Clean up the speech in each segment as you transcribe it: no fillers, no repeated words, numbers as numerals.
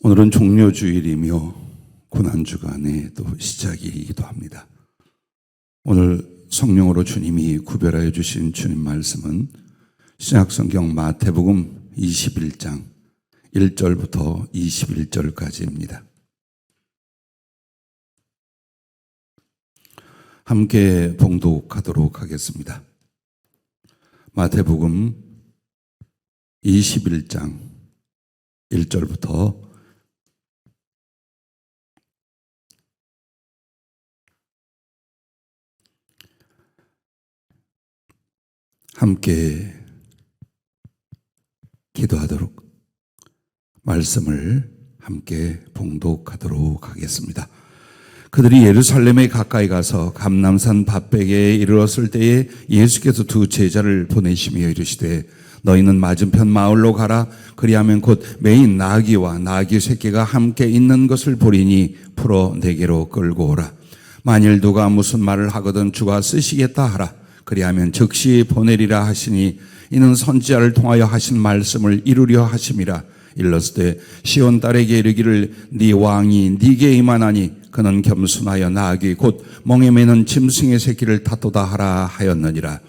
오늘은 종료주일이며 고난주간의 또 시작이기도 합니다. 오늘 성령으로 주님이 구별하여 주신 주님 말씀은 신약성경 마태복음 21장 1절부터 21절까지입니다. 함께 봉독하도록 하겠습니다. 마태복음 21장 1절부터 함께 기도하도록 말씀을 함께 봉독하도록 하겠습니다. 그들이 예루살렘에 가까이 가서 감람산 밭백에 이르렀을 때에 예수께서 두 제자를 보내시며 이르시되 너희는 맞은편 마을로 가라. 그리하면 곧 매인 나귀와 나귀 새끼가 함께 있는 것을 보리니 풀어 내게로 끌고 오라. 만일 누가 무슨 말을 하거든 주가 쓰시겠다 하라. 그리하면 즉시 보내리라 하시니 이는 선지자를 통하여 하신 말씀을 이루려 하심이라. 일렀을 때 시온 딸에게 이르기를 네 왕이 네게 임하나니 그는 겸손하여 나귀 곧 멍에 매는 짐승의 새끼를 탓도다 하라 하였느니라.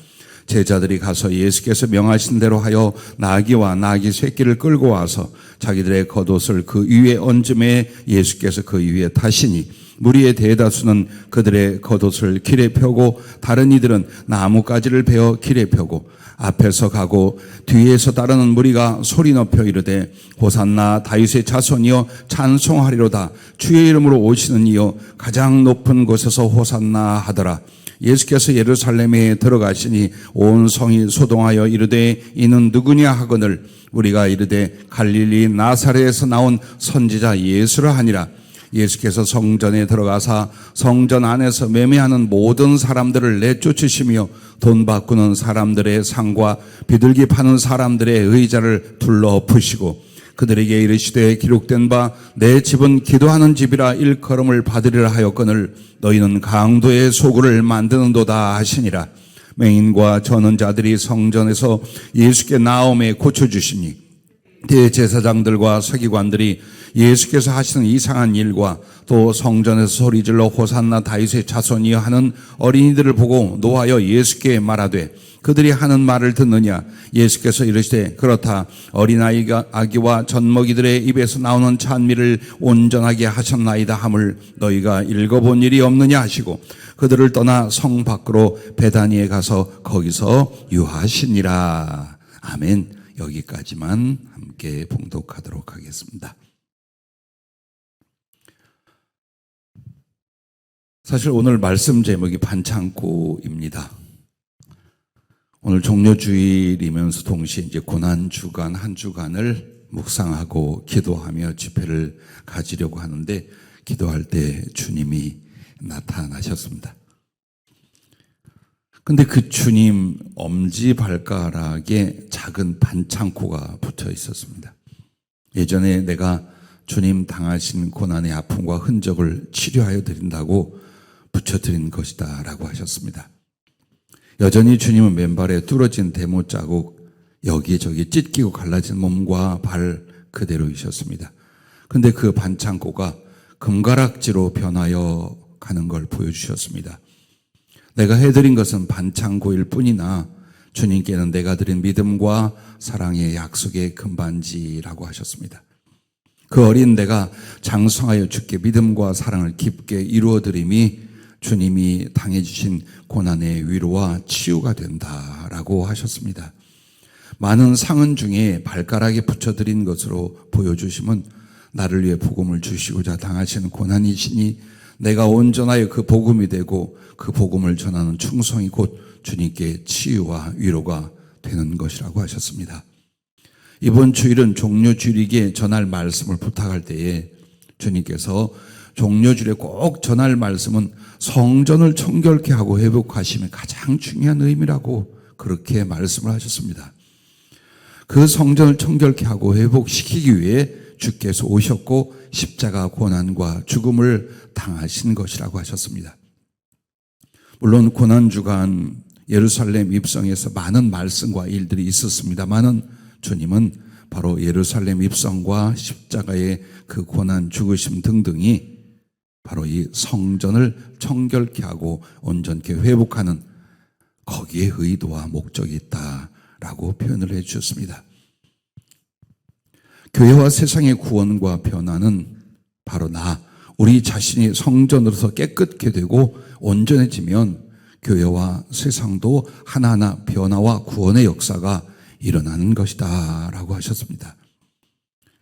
제자들이 가서 예수께서 명하신 대로 하여 나귀와 나귀 새끼를 끌고 와서 자기들의 겉옷을 그 위에 얹음에 예수께서 그 위에 타시니 무리의 대다수는 그들의 겉옷을 길에 펴고 다른 이들은 나뭇가지를 베어 길에 펴고 앞에서 가고 뒤에서 따르는 무리가 소리 높여 이르되 호산나 다윗의 자손이여 찬송하리로다. 주의 이름으로 오시는 이여 가장 높은 곳에서 호산나 하더라. 예수께서 예루살렘에 들어가시니 온 성이 소동하여 이르되 이는 누구냐 하거늘 우리가 이르되 갈릴리 나사렛에서 나온 선지자 예수라 하니라. 예수께서 성전에 들어가사 성전 안에서 매매하는 모든 사람들을 내쫓으시며 돈 바꾸는 사람들의 상과 비둘기 파는 사람들의 의자를 둘러 엎으시고 그들에게 이르시되 기록된 바 내 집은 기도하는 집이라 일컬음을 받으리라 하였거늘 너희는 강도의 소굴을 만드는도다 하시니라. 맹인과 저는 자들이 성전에서 예수께 나옴에 고쳐주시니 대제사장들과 서기관들이 예수께서 하시는 이상한 일과 또 성전에서 소리질러 호산나 다윗의 자손이여 하는 어린이들을 보고 노하여 예수께 말하되 그들이 하는 말을 듣느냐. 예수께서 이르시되 그렇다. 어린아기와 젖먹이들의 입에서 나오는 찬미를 온전하게 하셨나이다 함을 너희가 읽어본 일이 없느냐 하시고 그들을 떠나 성 밖으로 베다니에 가서 거기서 유하시니라. 아멘. 여기까지만 함께 봉독하도록 하겠습니다. 사실 오늘 말씀 제목이 반창고입니다. 오늘 종료주일이면서 동시에 이제 고난주간 한 주간을 묵상하고 기도하며 집회를 가지려고 하는데 기도할 때 주님이 나타나셨습니다. 근데 그 주님 엄지발가락에 작은 반창고가 붙어 있었습니다. 예전에 내가 주님 당하신 고난의 아픔과 흔적을 치료하여 드린다고 붙여드린 것이다 라고 하셨습니다. 여전히 주님은 맨발에 뚫어진 대못 자국, 여기저기 찢기고 갈라진 몸과 발 그대로이셨습니다. 근데 그 반창고가 금가락지로 변하여 가는 걸 보여주셨습니다. 내가 해드린 것은 반창고일 뿐이나 주님께는 내가 드린 믿음과 사랑의 약속의 금반지라고 하셨습니다. 그 어린 내가 장성하여 주께 믿음과 사랑을 깊게 이루어드림이 주님이 당해주신 고난의 위로와 치유가 된다라고 하셨습니다. 많은 상흔 중에 발가락에 붙여드린 것으로 보여주심은 나를 위해 복음을 주시고자 당하시는 고난이시니 내가 온전하여 그 복음이 되고 그 복음을 전하는 충성이 곧 주님께 치유와 위로가 되는 것이라고 하셨습니다. 이번 주일은 종료주일이기에 전할 말씀을 부탁할 때에 주님께서 종료주일에 꼭 전할 말씀은 성전을 청결케 하고 회복하심이 가장 중요한 의미라고 그렇게 말씀을 하셨습니다. 그 성전을 청결케 하고 회복시키기 위해 주께서 오셨고 십자가 고난과 죽음을 당하신 것이라고 하셨습니다. 물론 고난주간 예루살렘 입성에서 많은 말씀과 일들이 있었습니다만은 주님은 바로 예루살렘 입성과 십자가의 그 고난, 죽으심 등등이 바로 이 성전을 청결케 하고 온전케 회복하는 거기에 의도와 목적이 있다라고 표현을 해 주셨습니다. 교회와 세상의 구원과 변화는 바로 우리 자신이 성전으로서 깨끗게 되고 온전해지면 교회와 세상도 하나하나 변화와 구원의 역사가 일어나는 것이다 라고 하셨습니다.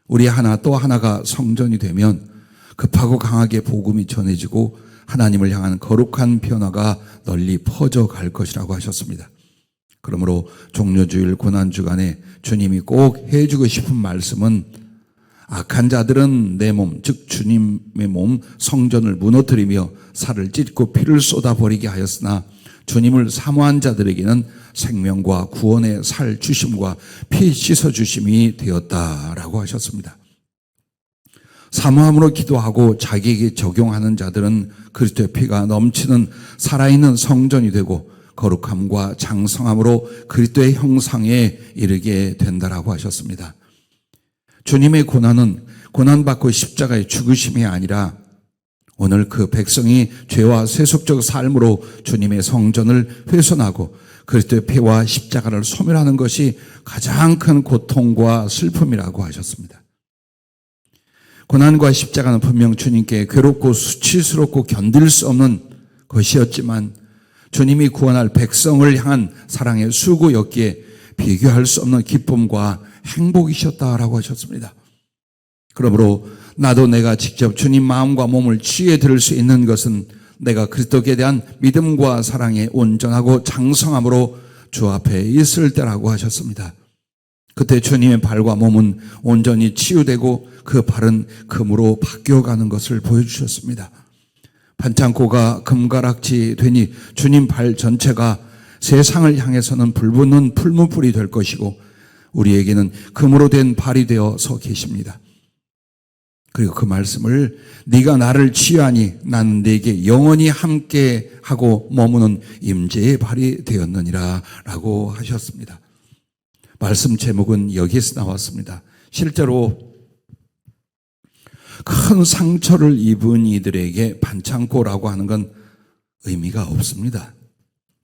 우리 하나 또 하나가 성전이 되면 급하고 강하게 복음이 전해지고 하나님을 향한 거룩한 변화가 널리 퍼져갈 것이라고 하셨습니다. 그러므로 종료주일 고난주간에 주님이 꼭 해주고 싶은 말씀은 악한 자들은 내 몸, 즉 주님의 몸 성전을 무너뜨리며 살을 찢고 피를 쏟아버리게 하였으나 주님을 사모한 자들에게는 생명과 구원의 살 주심과 피 씻어 주심이 되었다라고 하셨습니다. 사모함으로 기도하고 자기에게 적용하는 자들은 그리스도의 피가 넘치는 살아있는 성전이 되고 거룩함과 장성함으로 그리스도의 형상에 이르게 된다라고 하셨습니다. 주님의 고난은 고난받고 십자가의 죽으심이 아니라 오늘 그 백성이 죄와 세속적 삶으로 주님의 성전을 훼손하고 그리스도의 피와 십자가를 소멸하는 것이 가장 큰 고통과 슬픔이라고 하셨습니다. 고난과 십자가는 분명 주님께 괴롭고 수치스럽고 견딜 수 없는 것이었지만 주님이 구원할 백성을 향한 사랑의 수고였기에 비교할 수 없는 기쁨과 행복이셨다라고 하셨습니다. 그러므로 나도 내가 직접 주님 마음과 몸을 치유해 드릴 수 있는 것은 내가 그리스도께 대한 믿음과 사랑에 온전하고 장성함으로 주 앞에 있을 때라고 하셨습니다. 그때 주님의 발과 몸은 온전히 치유되고 그 발은 금으로 바뀌어가는 것을 보여주셨습니다. 반창고가 금가락지 되니 주님 발 전체가 세상을 향해서는 불붙는 풀무불이 될 것이고 우리에게는 금으로 된 발이 되어 서 계십니다. 그리고 그 말씀을 네가 나를 치유하니 나는 네게 영원히 함께하고 머무는 임재의 발이 되었느니라 라고 하셨습니다. 말씀 제목은 여기에서 나왔습니다. 실제로 큰 상처를 입은 이들에게 반창고라고 하는 건 의미가 없습니다.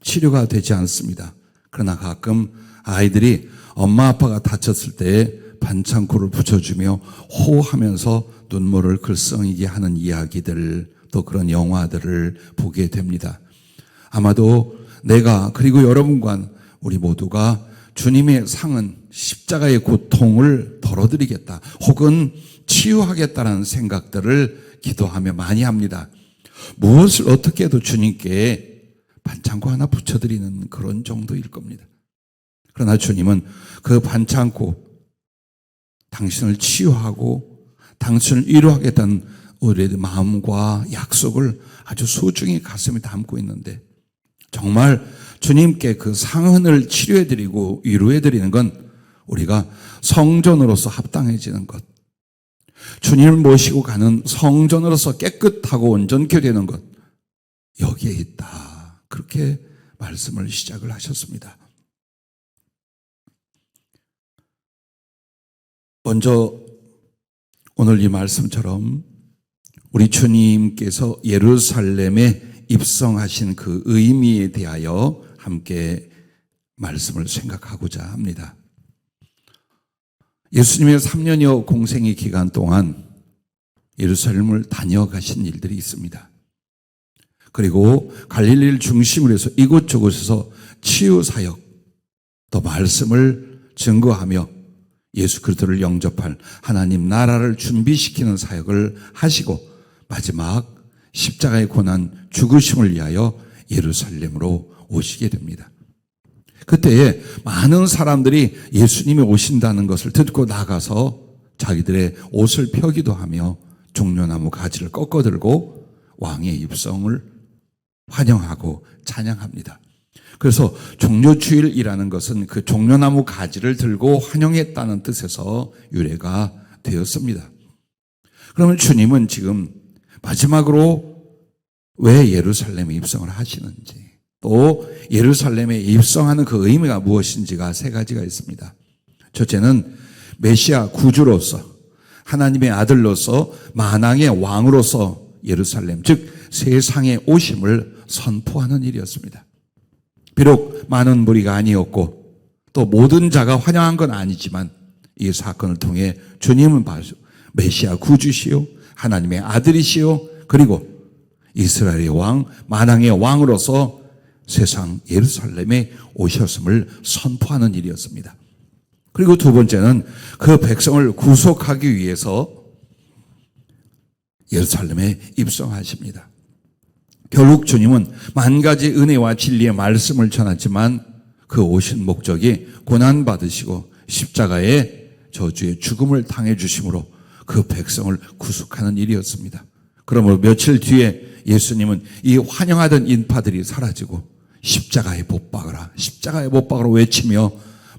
치료가 되지 않습니다. 그러나 가끔 아이들이 엄마 아빠가 다쳤을 때 반창고를 붙여주며 호하면서 눈물을 글썽이게 하는 이야기들, 또 그런 영화들을 보게 됩니다. 아마도 내가 그리고 여러분과 우리 모두가 주님의 상은 십자가의 고통을 덜어드리겠다 혹은 치유하겠다는 생각들을 기도하며 많이 합니다. 무엇을 어떻게 해도 주님께 반창고 하나 붙여드리는 그런 정도일 겁니다. 그러나 주님은 그 반창고, 당신을 치유하고 당신을 위로하겠다는 우리의 마음과 약속을 아주 소중히 가슴에 담고 있는데 정말 주님께 그 상흔을 치료해드리고 위로해드리는 건 우리가 성전으로서 합당해지는 것, 주님을 모시고 가는 성전으로서 깨끗하고 온전케 되는 것, 여기에 있다. 그렇게 말씀을 시작을 하셨습니다. 먼저 오늘 이 말씀처럼 우리 주님께서 예루살렘에 입성하신 그 의미에 대하여 함께 말씀을 생각하고자 합니다. 예수님의 3년여 공생의 기간 동안 예루살렘을 다녀가신 일들이 있습니다. 그리고 갈릴리를 중심으로 해서 이곳저곳에서 치유 사역, 또 말씀을 증거하며 예수 그리스도를 영접할 하나님 나라를 준비시키는 사역을 하시고 마지막 십자가의 고난 죽으심을 위하여 예루살렘으로 오시게 됩니다. 그때에 많은 사람들이 예수님이 오신다는 것을 듣고 나가서 자기들의 옷을 펴기도 하며 종려나무 가지를 꺾어들고 왕의 입성을 환영하고 찬양합니다. 그래서 종려주일이라는 것은 그 종려나무 가지를 들고 환영했다는 뜻에서 유래가 되었습니다. 그러면 주님은 지금 마지막으로 왜 예루살렘에 입성을 하시는지, 또 예루살렘에 입성하는 그 의미가 무엇인지가 세 가지가 있습니다. 첫째는 메시아 구주로서 하나님의 아들로서 만왕의 왕으로서 예루살렘 즉 세상에 오심을 선포하는 일이었습니다. 비록 많은 무리가 아니었고 또 모든 자가 환영한 건 아니지만 이 사건을 통해 주님은 메시아 구주시요 하나님의 아들이시요 그리고 이스라엘의 왕 만왕의 왕으로서 세상 예루살렘에 오셨음을 선포하는 일이었습니다. 그리고 두 번째는 그 백성을 구속하기 위해서 예루살렘에 입성하십니다. 결국 주님은 만 가지 은혜와 진리의 말씀을 전하지만 그 오신 목적이 고난받으시고 십자가의 저주의 죽음을 당해 주심으로 그 백성을 구속하는 일이었습니다. 그러므로 며칠 뒤에 예수님은 이 환영하던 인파들이 사라지고 십자가에 못 박으라, 십자가에 못 박으라 외치며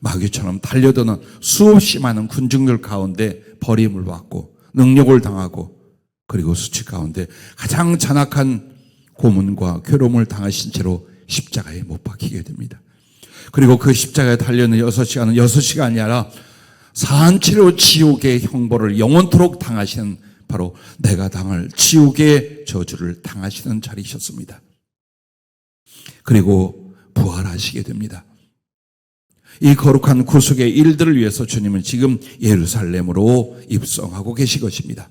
마귀처럼 달려드는 수없이 많은 군중들 가운데 버림을 받고 능력을 당하고 그리고 수치 가운데 가장 잔악한 고문과 괴로움을 당하신 채로 십자가에 못 박히게 됩니다. 그리고 그 십자가에 달려있는 6시간은 6시간이 아니라 산치로 지옥의 형벌을 영원토록 당하시는 바로 내가 당할 지옥의 저주를 당하시는 자리셨습니다. 그리고 부활하시게 됩니다. 이 거룩한 구속의 일들을 위해서 주님은 지금 예루살렘으로 입성하고 계신 것입니다.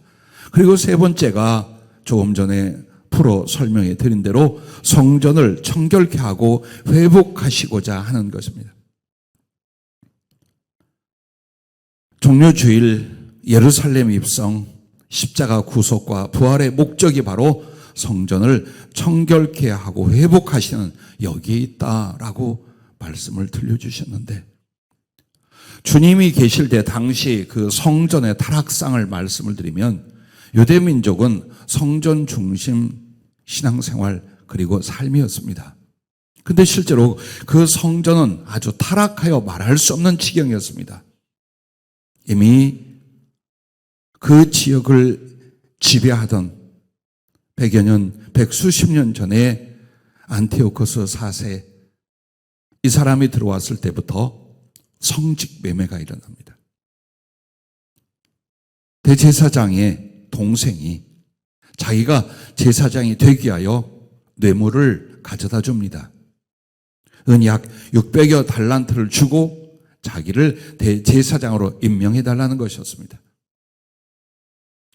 그리고 세 번째가 조금 전에 풀어 설명해 드린 대로 성전을 청결케 하고 회복하시고자 하는 것입니다. 종료주일 예루살렘 입성, 십자가 구속과 부활의 목적이 바로 성전을 청결케 하고 회복하시는 여기에 있다라고 말씀을 들려주셨는데 주님이 계실 때 당시 그 성전의 타락상을 말씀을 드리면 유대민족은 성전 중심 신앙생활 그리고 삶이었습니다. 근데 실제로 그 성전은 아주 타락하여 말할 수 없는 지경이었습니다. 이미 그 지역을 지배하던 100여 년, 100수십 년 전에 안티오코스 4세 이 사람이 들어왔을 때부터 성직 매매가 일어납니다. 대제사장의 동생이 자기가 제사장이 되기 위하여 뇌물을 가져다 줍니다. 약 600여 달란트를 주고 자기를 대제사장으로 임명해달라는 것이었습니다.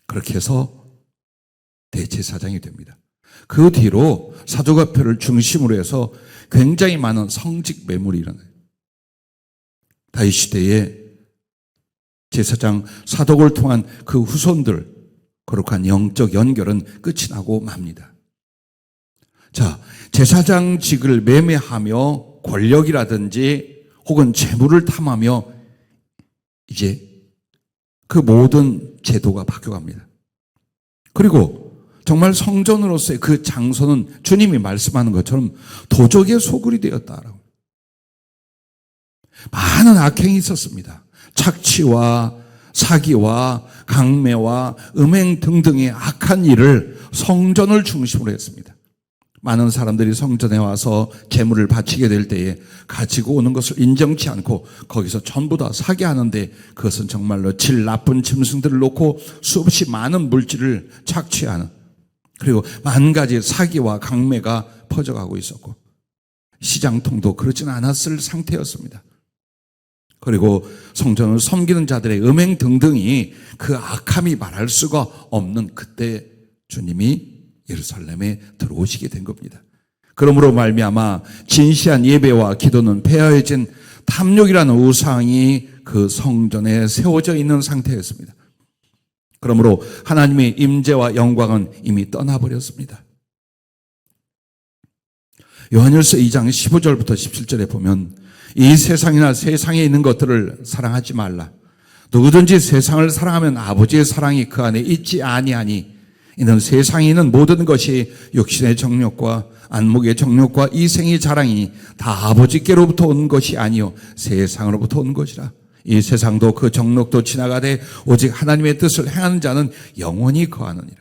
그렇게 해서 대제사장이 됩니다. 그 뒤로 사두가표를 중심으로 해서 굉장히 많은 성직 매물이 일어나요. 다윗 시대에 제사장 사독을 통한 그 후손들 거룩한 영적 연결은 끝이 나고 맙니다. 자, 제사장직을 매매하며 권력이라든지 혹은 재물을 탐하며 이제 그 모든 제도가 바뀌어갑니다. 그리고 정말 성전으로서의 그 장소는 주님이 말씀하는 것처럼 도적의 소굴이 되었다라고. 많은 악행이 있었습니다. 착취와 사기와 강매와 음행 등등의 악한 일을 성전을 중심으로 했습니다. 많은 사람들이 성전에 와서 재물을 바치게 될 때에 가지고 오는 것을 인정치 않고 거기서 전부 다 사게 하는데 그것은 정말로 질 나쁜 짐승들을 놓고 수없이 많은 물질을 착취하는 그리고 만 가지 사기와 강매가 퍼져가고 있었고 시장통도 그렇지는 않았을 상태였습니다. 그리고 성전을 섬기는 자들의 음행 등등이 그 악함이 말할 수가 없는 그때 주님이 예루살렘에 들어오시게 된 겁니다. 그러므로 말미암아 진시한 예배와 기도는 폐허해진 탐욕이라는 우상이 그 성전에 세워져 있는 상태였습니다. 그러므로 하나님의 임재와 영광은 이미 떠나버렸습니다. 요한일서 2장 15절부터 17절에 보면 이 세상이나 세상에 있는 것들을 사랑하지 말라. 누구든지 세상을 사랑하면 아버지의 사랑이 그 안에 있지 아니하니 이는 세상에 있는 모든 것이 육신의 정욕과 안목의 정욕과 이생의 자랑이 다 아버지께로부터 온 것이 아니요 세상으로부터 온 것이라. 이 세상도 그 정욕도 지나가되 오직 하나님의 뜻을 행하는 자는 영원히 거하느니라.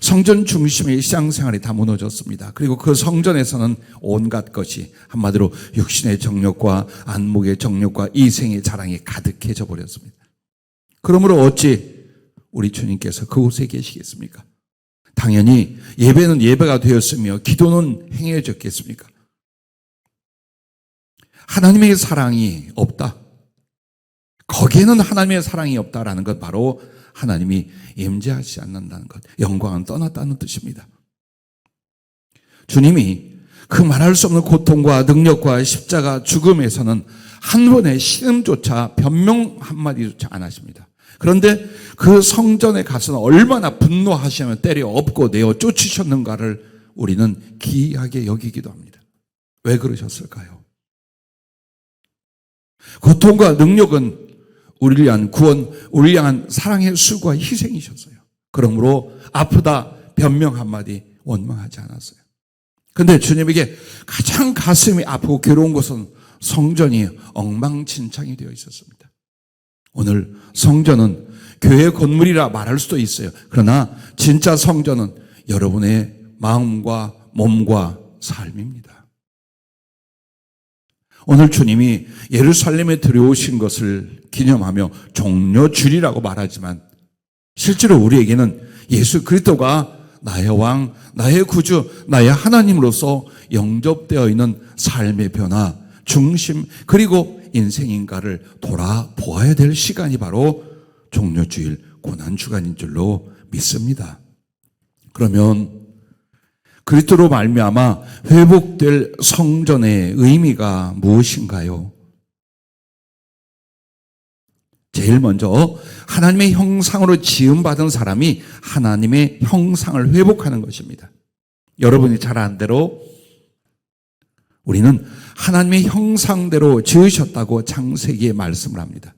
성전 중심의 신앙생활이 다 무너졌습니다. 그리고 그 성전에서는 온갖 것이 한마디로 육신의 정욕과 안목의 정욕과 이생의 자랑이 가득해져 버렸습니다. 그러므로 어찌 우리 주님께서 그곳에 계시겠습니까? 당연히 예배는 예배가 되었으며 기도는 행해졌겠습니까? 하나님의 사랑이 없다. 거기에는 하나님의 사랑이 없다라는 것, 바로 하나님이 임재하지 않는다는 것, 영광은 떠났다는 뜻입니다. 주님이 그 말할 수 없는 고통과 능력과 십자가 죽음에서는 한 번의 신음조차 변명 한마디조차 안 하십니다. 그런데 그 성전에 가서는 얼마나 분노하시며 때려 엎고 내어 쫓으셨는가를 우리는 기이하게 여기기도 합니다. 왜 그러셨을까요? 고통과 능력은 우리를 위한 구원, 우리를 향한 사랑의 수고와 희생이셨어요. 그러므로 아프다 변명 한마디 원망하지 않았어요. 그런데 주님에게 가장 가슴이 아프고 괴로운 것은 성전이 엉망진창이 되어 있었습니다. 오늘 성전은 교회 건물이라 말할 수도 있어요. 그러나 진짜 성전은 여러분의 마음과 몸과 삶입니다. 오늘 주님이 예루살렘에 들어오신 것을 기념하며 종려주일이라고 말하지만 실제로 우리에게는 예수 그리스도가 나의 왕, 나의 구주, 나의 하나님으로서 영접되어 있는 삶의 변화, 중심, 그리고 인생인가를 돌아보아야 될 시간이 바로 종려주일, 고난주간인 줄로 믿습니다. 그러면 그리스도로 말미암아 회복될 성전의 의미가 무엇인가요? 제일 먼저 하나님의 형상으로 지음받은 사람이 하나님의 형상을 회복하는 것입니다. 여러분이 잘 아는 대로 우리는 하나님의 형상대로 지으셨다고 창세기에 말씀을 합니다.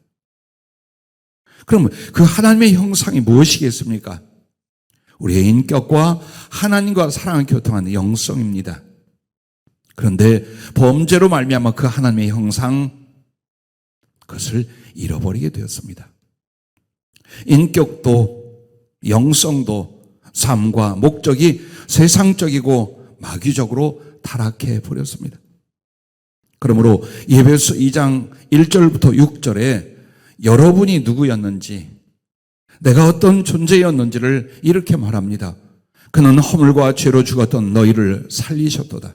그럼 그 하나님의 형상이 무엇이겠습니까? 우리의 인격과 하나님과 사랑을 교통하는 영성입니다. 그런데 범죄로 말미암아 그 하나님의 형상, 그것을 잃어버리게 되었습니다. 인격도 영성도 삶과 목적이 세상적이고 마귀적으로 타락해 버렸습니다. 그러므로 에베소 2장 1절부터 6절에 여러분이 누구였는지, 내가 어떤 존재였는지를 이렇게 말합니다. 그는 허물과 죄로 죽었던 너희를 살리셨도다.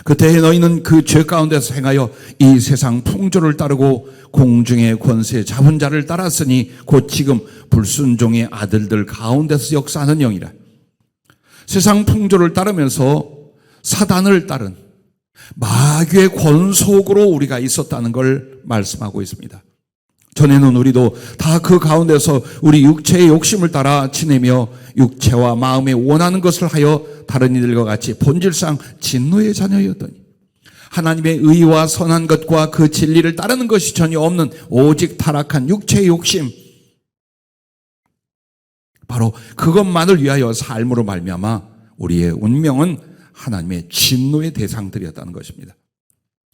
그때에 너희는 그 죄 가운데서 행하여 이 세상 풍조를 따르고 공중의 권세 잡은 자를 따랐으니 곧 지금 불순종의 아들들 가운데서 역사하는 영이라. 세상 풍조를 따르면서 사단을 따른 마귀의 권속으로 우리가 있었다는 걸 말씀하고 있습니다. 전에는 우리도 다 그 가운데서 우리 육체의 욕심을 따라 지내며 육체와 마음에 원하는 것을 하여 다른 이들과 같이 본질상 진노의 자녀였더니 하나님의 의와 선한 것과 그 진리를 따르는 것이 전혀 없는 오직 타락한 육체의 욕심, 바로 그것만을 위하여 삶으로 말미암아 우리의 운명은 하나님의 진노의 대상들이었다는 것입니다.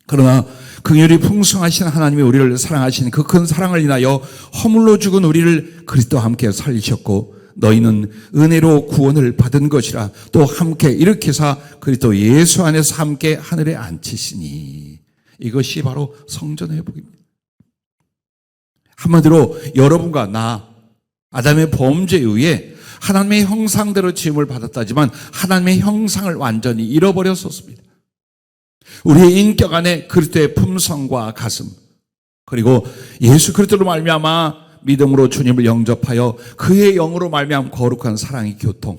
그러나 긍휼이 풍성하신 하나님이 우리를 사랑하신 그 큰 사랑을 인하여 허물로 죽은 우리를 그리스도와 함께 살리셨고 너희는 은혜로 구원을 받은 것이라 또 함께 일으키사 그리스도 예수 안에서 함께 하늘에 앉히시니, 이것이 바로 성전의 회복입니다. 한마디로 여러분과 나, 아담의 범죄에 의해 하나님의 형상대로 지음을 받았다지만 하나님의 형상을 완전히 잃어버렸었습니다. 우리의 인격 안에 그리스도의 품성과 가슴, 그리고 예수 그리스도로 말미암아 믿음으로 주님을 영접하여 그의 영으로 말미암아 거룩한 사랑의 교통,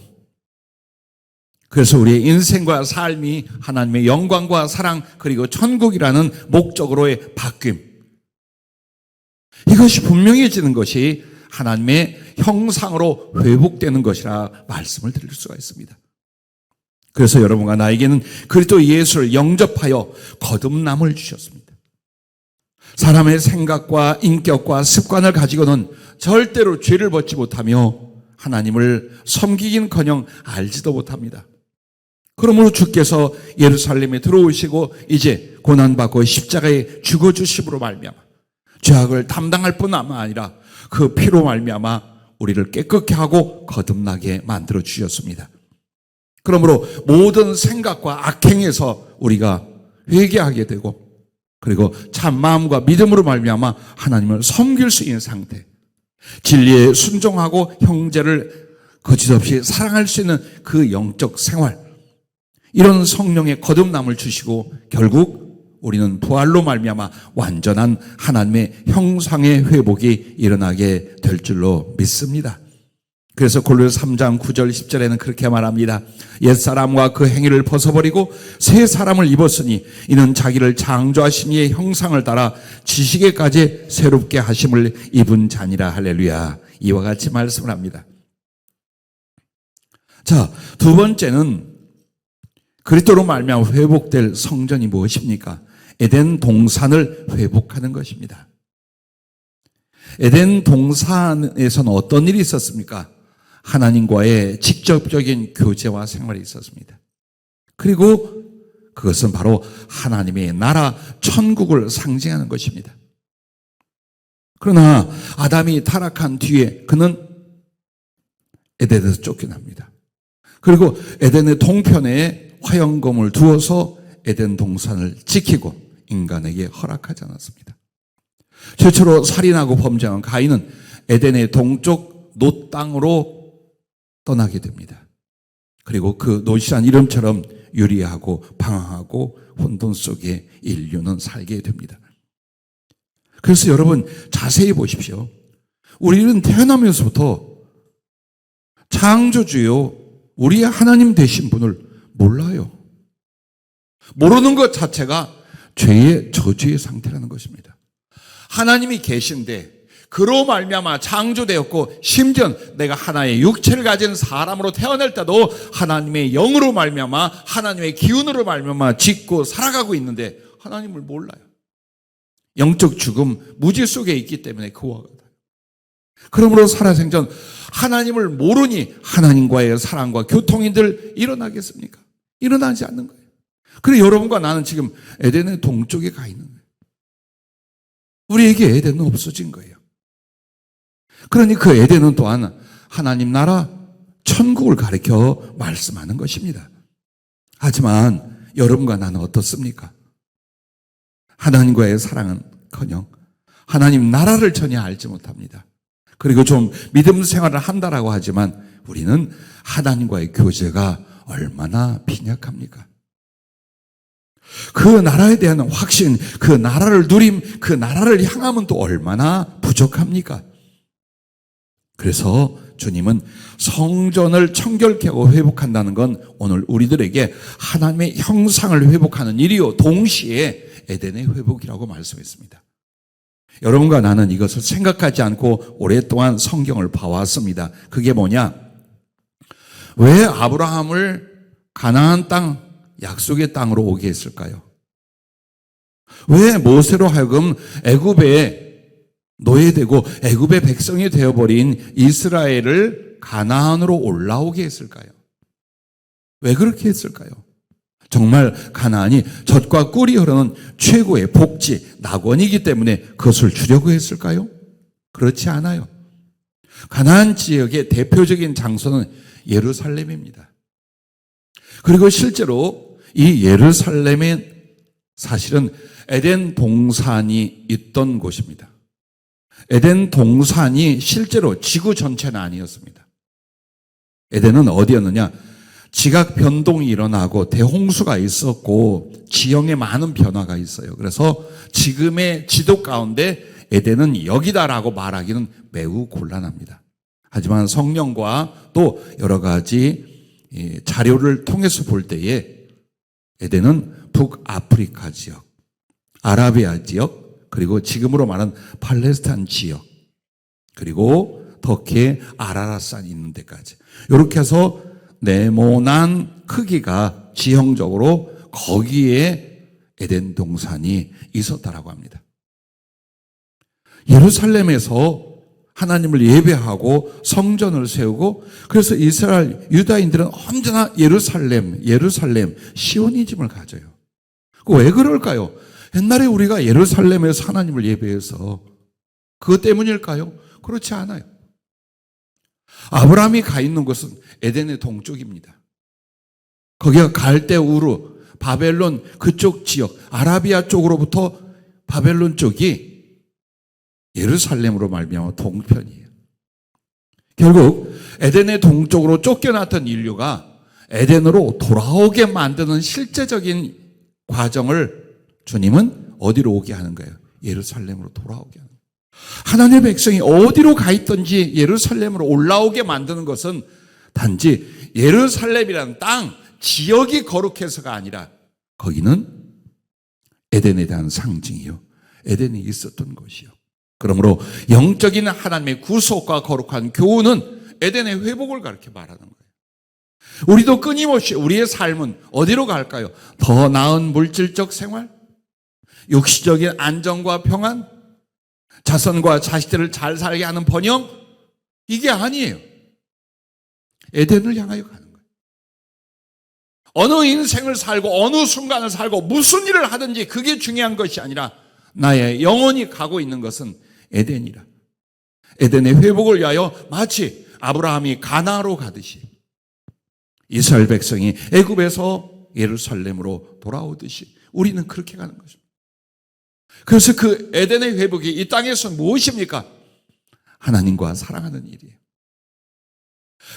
그래서 우리의 인생과 삶이 하나님의 영광과 사랑 그리고 천국이라는 목적으로의 바뀜, 이것이 분명해지는 것이 하나님의 형상으로 회복되는 것이라 말씀을 드릴 수가 있습니다. 그래서 여러분과 나에게는 그리스도 예수를 영접하여 거듭남을 주셨습니다. 사람의 생각과 인격과 습관을 가지고는 절대로 죄를 벗지 못하며 하나님을 섬기긴커녕 알지도 못합니다. 그러므로 주께서 예루살렘에 들어오시고 이제 고난받고 십자가에 죽어주심으로 말미암아 죄악을 담당할 뿐만 아니라 그 피로 말미암아 우리를 깨끗게 하고 거듭나게 만들어 주셨습니다. 그러므로 모든 생각과 악행에서 우리가 회개하게 되고, 그리고 참 마음과 믿음으로 말미암아 하나님을 섬길 수 있는 상태, 진리에 순종하고 형제를 거짓없이 사랑할 수 있는 그 영적 생활, 이런 성령의 거듭남을 주시고 결국 우리는 부활로 말미암아 완전한 하나님의 형상의 회복이 일어나게 될 줄로 믿습니다. 그래서 골로새 3장 9절 10절에는 그렇게 말합니다. 옛사람과 그 행위를 벗어버리고 새 사람을 입었으니 이는 자기를 창조하신 이의 형상을 따라 지식에까지 새롭게 하심을 입은 자니라. 할렐루야. 이와 같이 말씀을 합니다. 자, 두 번째는 그리스도로 말미암아 회복될 성전이 무엇입니까? 에덴 동산을 회복하는 것입니다. 에덴 동산에서는 어떤 일이 있었습니까? 하나님과의 직접적인 교제와 생활이 있었습니다. 그리고 그것은 바로 하나님의 나라 천국을 상징하는 것입니다. 그러나 아담이 타락한 뒤에 그는 에덴에서 쫓겨납니다. 그리고 에덴의 동편에 화영검을 두어서 에덴 동산을 지키고 인간에게 허락하지 않았습니다. 최초로 살인하고 범죄한 가인은 에덴의 동쪽 놋 땅으로 떠나게 됩니다. 그리고 그 놋이란 이름처럼 유리하고 방황하고 혼돈 속에 인류는 살게 됩니다. 그래서 여러분 자세히 보십시오. 우리는 태어나면서부터 창조주요 우리의 하나님 되신 분을 몰라요. 모르는 것 자체가 죄의 저주의 상태라는 것입니다. 하나님이 계신데 그로 말미암아 창조되었고, 심지어 내가 하나의 육체를 가진 사람으로 태어날 때도 하나님의 영으로 말미암아 하나님의 기운으로 말미암아 짓고 살아가고 있는데 하나님을 몰라요. 영적 죽음, 무지 속에 있기 때문에 그와 같아요. 그러므로 살아생전 하나님을 모르니 하나님과의 사랑과 교통이들 일어나겠습니까? 일어나지 않는 거예요. 그래서 여러분과 나는 지금 에덴의 동쪽에 가 있는 거예요. 우리에게 에덴은 없어진 거예요. 그러니 그 에덴은 또한 하나님 나라 천국을 가리켜 말씀하는 것입니다. 하지만 여러분과 나는 어떻습니까? 하나님과의 사랑은커녕 하나님 나라를 전혀 알지 못합니다. 그리고 좀 믿음 생활을 한다라고 하지만 우리는 하나님과의 교제가 얼마나 빈약합니까? 그 나라에 대한 확신, 그 나라를 누림, 그 나라를 향하면 또 얼마나 부족합니까? 그래서 주님은 성전을 청결케 하고 회복한다는 건 오늘 우리들에게 하나님의 형상을 회복하는 일이요, 동시에 에덴의 회복이라고 말씀했습니다. 여러분과 나는 이것을 생각하지 않고 오랫동안 성경을 봐왔습니다. 그게 뭐냐? 왜 아브라함을 가나안 땅, 약속의 땅으로 오게 했을까요? 왜 모세로 하여금 애굽에 노예되고 애굽의 백성이 되어버린 이스라엘을 가나안으로 올라오게 했을까요? 왜 그렇게 했을까요? 정말 가나안이 젖과 꿀이 흐르는 최고의 복지, 낙원이기 때문에 그것을 주려고 했을까요? 그렇지 않아요. 가나안 지역의 대표적인 장소는 예루살렘입니다. 그리고 실제로 이 예루살렘은 사실은 에덴 동산이 있던 곳입니다. 에덴 동산이 실제로 지구 전체는 아니었습니다. 에덴은 어디였느냐? 지각 변동이 일어나고 대홍수가 있었고 지형에 많은 변화가 있어요. 그래서 지금의 지도 가운데 에덴은 여기다라고 말하기는 매우 곤란합니다. 하지만 성령과 또 여러 가지 자료를 통해서 볼 때에 에덴은 북아프리카 지역, 아라비아 지역, 그리고 지금으로 말하는 팔레스타인 지역, 그리고 터키의 아라라산이 있는 데까지 이렇게 해서 네모난 크기가 지형적으로 거기에 에덴 동산이 있었다라고 합니다. 예루살렘에서 하나님을 예배하고 성전을 세우고, 그래서 이스라엘 유다인들은 언제나 예루살렘 시오니즘을 가져요. 왜 그럴까요? 옛날에 우리가 예루살렘에서 하나님을 예배해서 그것 때문일까요? 그렇지 않아요. 아브라함이 가 있는 곳은 에덴의 동쪽입니다. 거기가 갈대 우르, 바벨론 그쪽 지역, 아라비아 쪽으로부터 바벨론 쪽이 예루살렘으로 말미암아 동편이에요. 결국 에덴의 동쪽으로 쫓겨났던 인류가 에덴으로 돌아오게 만드는 실제적인 과정을 주님은 어디로 오게 하는 거예요? 예루살렘으로 돌아오게 하는 거예요. 하나님의 백성이 어디로 가 있든지 예루살렘으로 올라오게 만드는 것은 단지 예루살렘이라는 땅, 지역이 거룩해서가 아니라 거기는 에덴에 대한 상징이요. 에덴이 있었던 곳이요. 그러므로 영적인 하나님의 구속과 거룩한 교훈은 에덴의 회복을 가르쳐 말하는 거예요. 우리도 끊임없이 우리의 삶은 어디로 갈까요? 더 나은 물질적 생활? 육시적인 안정과 평안? 자손과 자식들을 잘 살게 하는 번영? 이게 아니에요. 에덴을 향하여 가는 거예요. 어느 인생을 살고 어느 순간을 살고 무슨 일을 하든지 그게 중요한 것이 아니라 나의 영혼이 가고 있는 것은 에덴이라. 에덴의 회복을 위하여 마치 아브라함이 가나안으로 가듯이 이스라엘 백성이 애굽에서 예루살렘으로 돌아오듯이 우리는 그렇게 가는 것입니다. 그래서 그 에덴의 회복이 이 땅에서 무엇입니까? 하나님과 사랑하는 일이에요.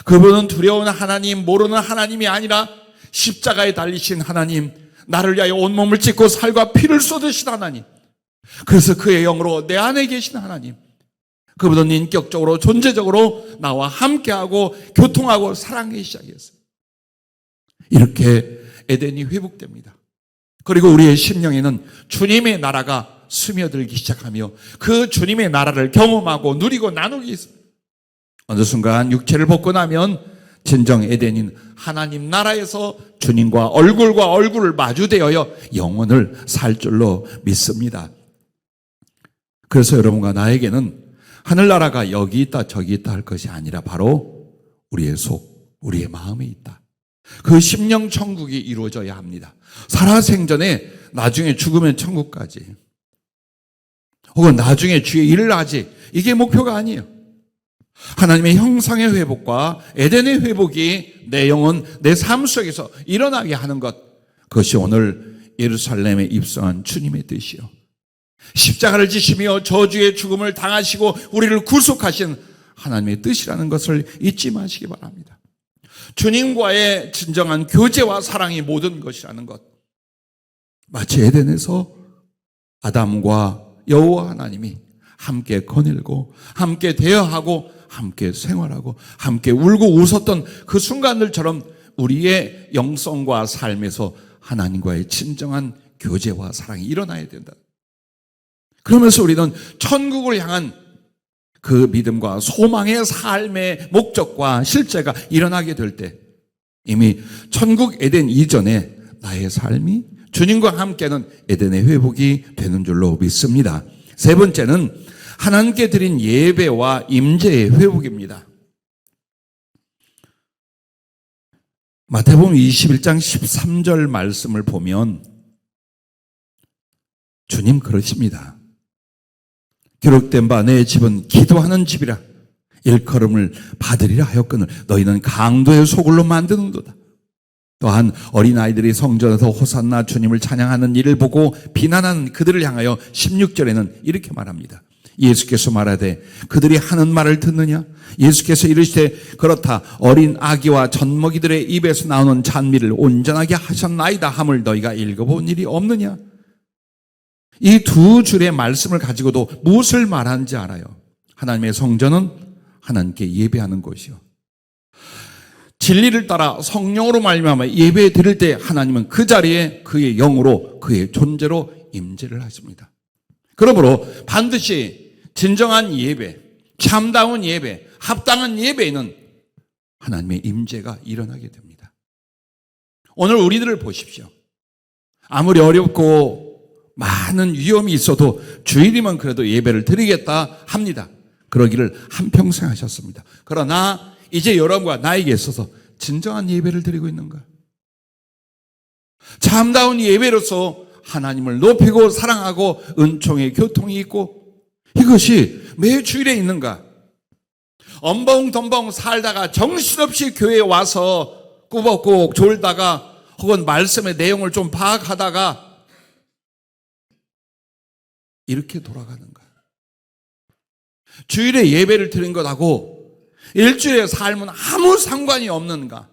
그분은 두려운 하나님, 모르는 하나님이 아니라 십자가에 달리신 하나님, 나를 위하여 온몸을 찢고 살과 피를 쏟으신 하나님, 그래서 그의 영으로 내 안에 계신 하나님, 그분은 인격적으로 존재적으로 나와 함께하고 교통하고 사랑하기 시작했어요. 이렇게 에덴이 회복됩니다. 그리고 우리의 심령에는 주님의 나라가 스며들기 시작하며 그 주님의 나라를 경험하고 누리고 나누기 있습니다. 어느 순간 육체를 벗고 나면 진정 에덴인 하나님 나라에서 주님과 얼굴을 마주대어야 영혼을 살 줄로 믿습니다. 그래서 여러분과 나에게는 하늘나라가 여기 있다 저기 있다 할 것이 아니라 바로 우리의 속, 우리의 마음에 있다. 그 심령 천국이 이루어져야 합니다. 살아생전에 나중에 죽으면 천국까지, 혹은 나중에 주의 일을 하지, 이게 목표가 아니에요. 하나님의 형상의 회복과 에덴의 회복이 내 영혼, 내 삶 속에서 일어나게 하는 것, 그것이 오늘 예루살렘에 입성한 주님의 뜻이요. 십자가를 지시며 저주의 죽음을 당하시고 우리를 구속하신 하나님의 뜻이라는 것을 잊지 마시기 바랍니다. 주님과의 진정한 교제와 사랑이 모든 것이라는 것. 마치 에덴에서 아담과 여호와 하나님이 함께 거닐고 함께 대화하고 함께 생활하고 함께 울고 웃었던 그 순간들처럼 우리의 영성과 삶에서 하나님과의 진정한 교제와 사랑이 일어나야 된다. 그러면서 우리는 천국을 향한 그 믿음과 소망의 삶의 목적과 실제가 일어나게 될 때 이미 천국 에덴 이전에 나의 삶이 주님과 함께하는 에덴의 회복이 되는 줄로 믿습니다. 세 번째는 하나님께 드린 예배와 임재의 회복입니다. 마태복음 21장 13절 말씀을 보면 주님 그러십니다. 기록된 바 내 집은 기도하는 집이라 일컬음을 받으리라 하였거늘 너희는 강도의 소굴로 만드는도다. 또한 어린아이들이 성전에서 호산나 주님을 찬양하는 일을 보고 비난하는 그들을 향하여 16절에는 이렇게 말합니다. 예수께서 말하되 그들이 하는 말을 듣느냐? 예수께서 이르시되 그렇다. 어린 아기와 젖먹이들의 입에서 나오는 찬미를 온전하게 하셨나이다 함을 너희가 읽어본 일이 없느냐? 이 두 줄의 말씀을 가지고도 무엇을 말하는지 알아요. 하나님의 성전은 하나님께 예배하는 곳이요. 진리를 따라 성령으로 말미암아 예배 드릴 때 하나님은 그 자리에 그의 영으로 그의 존재로 임재를 하십니다. 그러므로 반드시 진정한 예배, 참다운 예배, 합당한 예배에는 하나님의 임재가 일어나게 됩니다. 오늘 우리들을 보십시오. 아무리 어렵고 많은 위험이 있어도 주일이면 그래도 예배를 드리겠다 합니다. 그러기를 한평생 하셨습니다. 그러나 이제 여러분과 나에게 있어서 진정한 예배를 드리고 있는가? 참다운 예배로서 하나님을 높이고 사랑하고 은총의 교통이 있고 이것이 매 주일에 있는가? 엄벙덤벙 살다가 정신없이 교회에 와서 꾸벅꾸벅 졸다가 혹은 말씀의 내용을 좀 파악하다가 이렇게 돌아가는가? 주일에 예배를 드린 것하고 일주일의 삶은 아무 상관이 없는가?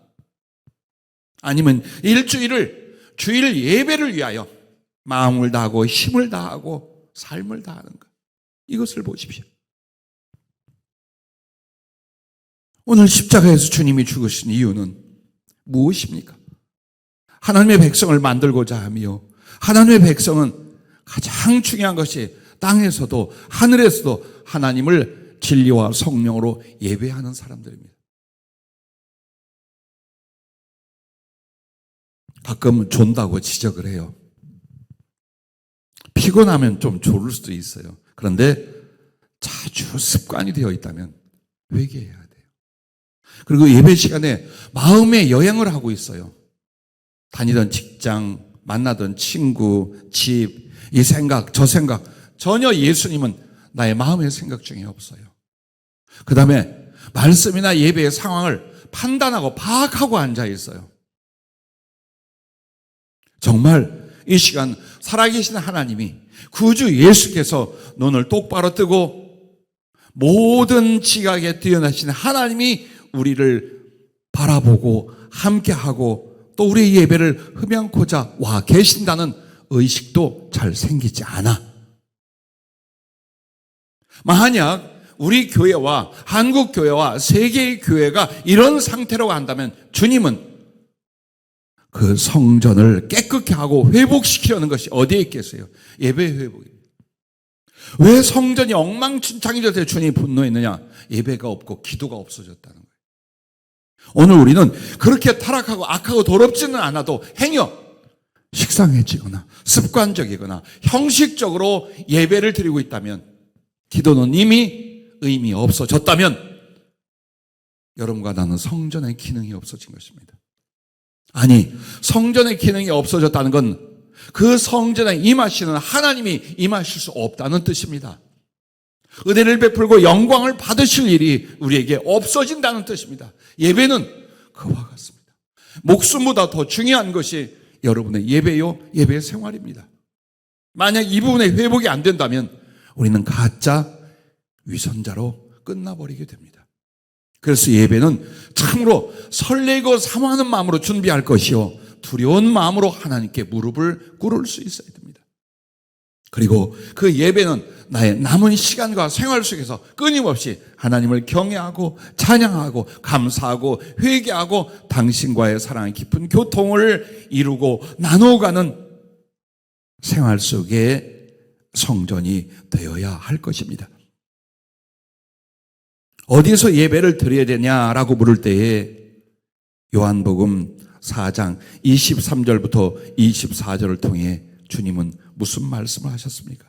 아니면 일주일을 주일 예배를 위하여 마음을 다하고 힘을 다하고 삶을 다하는가? 이것을 보십시오. 오늘 십자가에서 주님이 죽으신 이유는 무엇입니까? 하나님의 백성을 만들고자 하며 하나님의 백성은 가장 중요한 것이 땅에서도 하늘에서도 하나님을 진리와 성령으로 예배하는 사람들입니다. 가끔 존다고 지적을 해요. 피곤하면 좀 졸을 수도 있어요. 그런데 자주 습관이 되어 있다면 회개해야 돼요. 그리고 예배 시간에 마음의 여행을 하고 있어요. 다니던 직장, 만나던 친구, 집, 이 생각, 저 생각, 전혀 예수님은 나의 마음의 생각 중에 없어요. 그 다음에 말씀이나 예배의 상황을 판단하고 파악하고 앉아 있어요. 정말 이 시간 살아계신 하나님이 구주 예수께서 눈을 똑바로 뜨고 모든 지각에 뛰어나신 하나님이 우리를 바라보고 함께하고 또 우리의 예배를 흠양코자 와 계신다는 의식도 잘 생기지 않아. 만약 우리 교회와 한국 교회와 세계의 교회가 이런 상태로 간다면 주님은 그 성전을 깨끗게 하고 회복시키려는 것이 어디에 있겠어요? 예배 회복입니다. 왜 성전이 엉망진창이 될 때 주님이 분노했느냐? 예배가 없고 기도가 없어졌다는 거예요. 오늘 우리는 그렇게 타락하고 악하고 더럽지는 않아도 행여 식상해지거나 습관적이거나 형식적으로 예배를 드리고 있다면, 기도는 이미 의미 없어졌다면 여러분과 나는 성전의 기능이 없어진 것입니다. 아니, 성전의 기능이 없어졌다는 건 그 성전에 임하시는 하나님이 임하실 수 없다는 뜻입니다. 은혜를 베풀고 영광을 받으실 일이 우리에게 없어진다는 뜻입니다. 예배는 그와 같습니다. 목숨보다 더 중요한 것이 여러분의 예배요, 예배 생활입니다. 만약 이 부분에 회복이 안 된다면 우리는 가짜 위선자로 끝나버리게 됩니다. 그래서 예배는 참으로 설레고 사모하는 마음으로 준비할 것이요, 두려운 마음으로 하나님께 무릎을 꿇을 수 있어야 됩니다. 그리고 그 예배는 나의 남은 시간과 생활 속에서 끊임없이 하나님을 경외하고 찬양하고 감사하고 회개하고 당신과의 사랑의 깊은 교통을 이루고 나누어가는 생활 속에 성전이 되어야 할 것입니다. 어디서 예배를 드려야 되냐라고 물을 때에 요한복음 4장 23절부터 24절을 통해 주님은 무슨 말씀을 하셨습니까?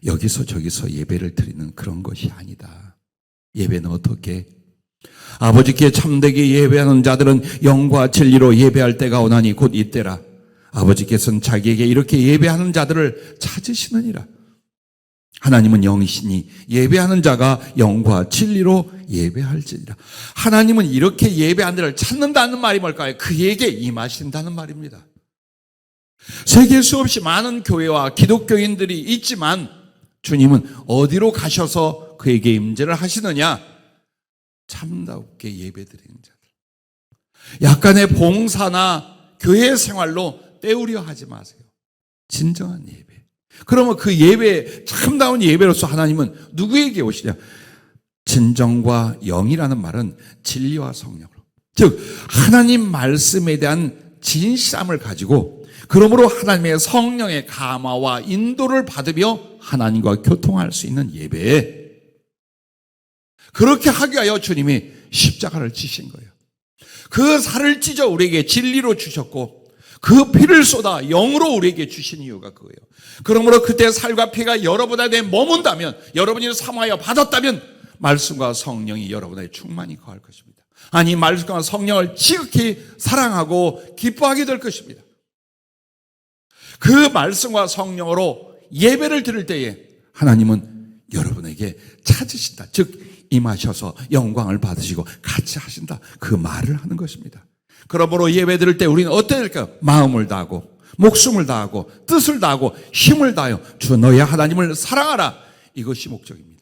여기서 저기서 예배를 드리는 그런 것이 아니다. 예배는 어떻게? 아버지께 참되게 예배하는 자들은 영과 진리로 예배할 때가 오나니 곧 이때라. 아버지께서는 자기에게 이렇게 예배하는 자들을 찾으시느니라. 하나님은 영이시니 예배하는 자가 영과 진리로 예배할지니라. 하나님은 이렇게 예배하는 자를 찾는다는 말이 뭘까요? 그에게 임하신다는 말입니다. 세계 수없이 많은 교회와 기독교인들이 있지만 주님은 어디로 가셔서 그에게 임재를 하시느냐? 참답게 예배드리는 자들. 약간의 봉사나 교회 생활로 때우려 하지 마세요. 진정한 예배. 그러면 그 예배, 참다운 예배로서 하나님은 누구에게 오시냐? 진정과 영이라는 말은 진리와 성령으로, 즉 하나님 말씀에 대한 진실함을 가지고, 그러므로 하나님의 성령의 감화와 인도를 받으며 하나님과 교통할 수 있는 예배, 그렇게 하기 위하여 주님이 십자가를 지신 거예요. 그 살을 찢어 우리에게 진리로 주셨고 그 피를 쏟아 영으로 우리에게 주신 이유가 그거예요. 그러므로 그때 살과 피가 여러분 안에 머문다면, 여러분이 사모하여 받았다면 말씀과 성령이 여러분의 충만히 거할 것입니다. 아니, 말씀과 성령을 지극히 사랑하고 기뻐하게 될 것입니다. 그 말씀과 성령으로 예배를 드릴 때에 하나님은 여러분에게 찾으신다. 즉 임하셔서 영광을 받으시고 같이 하신다. 그 말을 하는 것입니다. 그러므로 예배 드릴 때 우리는 어떻게 될까요? 마음을 다하고 목숨을 다하고 뜻을 다하고 힘을 다하여 주 너의 하나님을 사랑하라. 이것이 목적입니다.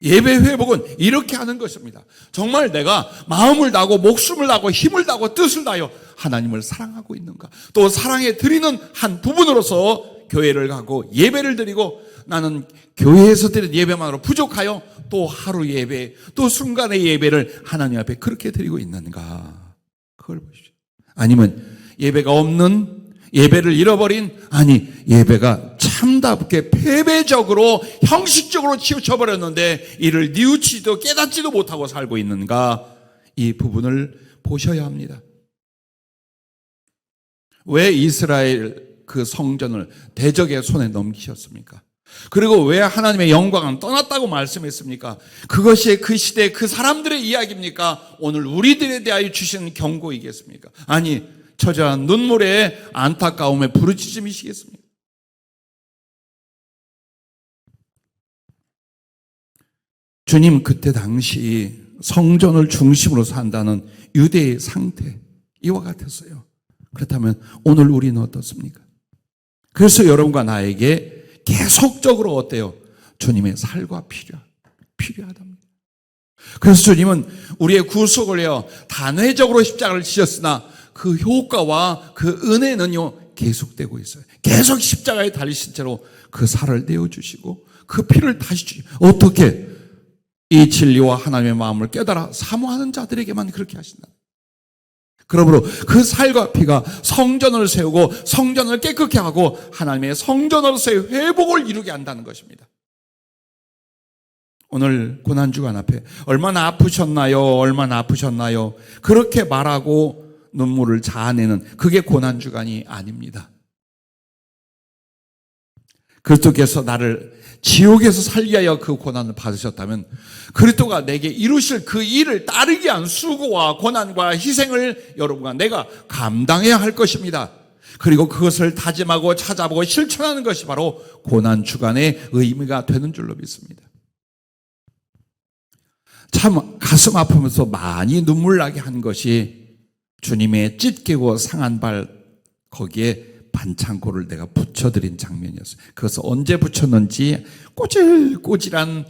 예배 회복은 이렇게 하는 것입니다. 정말 내가 마음을 다하고 목숨을 다하고 힘을 다하고 뜻을 다하여 하나님을 사랑하고 있는가? 또 사랑에 드리는 한 부분으로서 교회를 가고 예배를 드리고 나는 교회에서 드리는 예배만으로 부족하여 또 하루 예배, 또 순간의 예배를 하나님 앞에 그렇게 드리고 있는가? 그걸 보십시오. 아니면 예배가 없는, 예배를 잃어버린, 아니 예배가 참답게 패배적으로 형식적으로 치우쳐버렸는데 이를 뉘우치지도 깨닫지도 못하고 살고 있는가? 이 부분을 보셔야 합니다. 왜 이스라엘 그 성전을 대적의 손에 넘기셨습니까? 그리고 왜 하나님의 영광은 떠났다고 말씀했습니까? 그것이 그 시대 그 사람들의 이야기입니까? 오늘 우리들에 대하여 주시는 경고이겠습니까? 아니 처절한 눈물에 안타까움에 부르짖음이시겠습니까? 주님 그때 당시 성전을 중심으로 산다는 유대의 상태 이와 같았어요. 그렇다면 오늘 우리는 어떻습니까? 그래서 여러분과 나에게 계속적으로 어때요? 주님의 살과 필요하답니다. 그래서 주님은 우리의 구속을 해요. 단회적으로 십자가를 지셨으나 그 효과와 그 은혜는요 계속되고 있어요. 계속 십자가에 달리신 채로 그 살을 내어주시고 그 피를 다시 주시고 어떻게? 이 진리와 하나님의 마음을 깨달아 사모하는 자들에게만 그렇게 하신다. 그러므로 그 살과 피가 성전을 세우고 성전을 깨끗게 하고 하나님의 성전으로서의 회복을 이루게 한다는 것입니다. 오늘 고난주간 앞에 얼마나 아프셨나요? 얼마나 아프셨나요? 그렇게 말하고 눈물을 자아내는 그게 고난주간이 아닙니다. 그리스도께서 나를 지옥에서 살게 하여 그 고난을 받으셨다면 그리스도가 내게 이루실 그 일을 따르기 위한 수고와 고난과 희생을 여러분과 내가 감당해야 할 것입니다. 그리고 그것을 다짐하고 찾아보고 실천하는 것이 바로 고난주간의 의미가 되는 줄로 믿습니다. 참 가슴 아프면서 많이 눈물 나게 한 것이 주님의 찢기고 상한 발 거기에 반창고를 내가 붙여드린 장면이었어요. 그것을 언제 붙였는지 꼬질꼬질한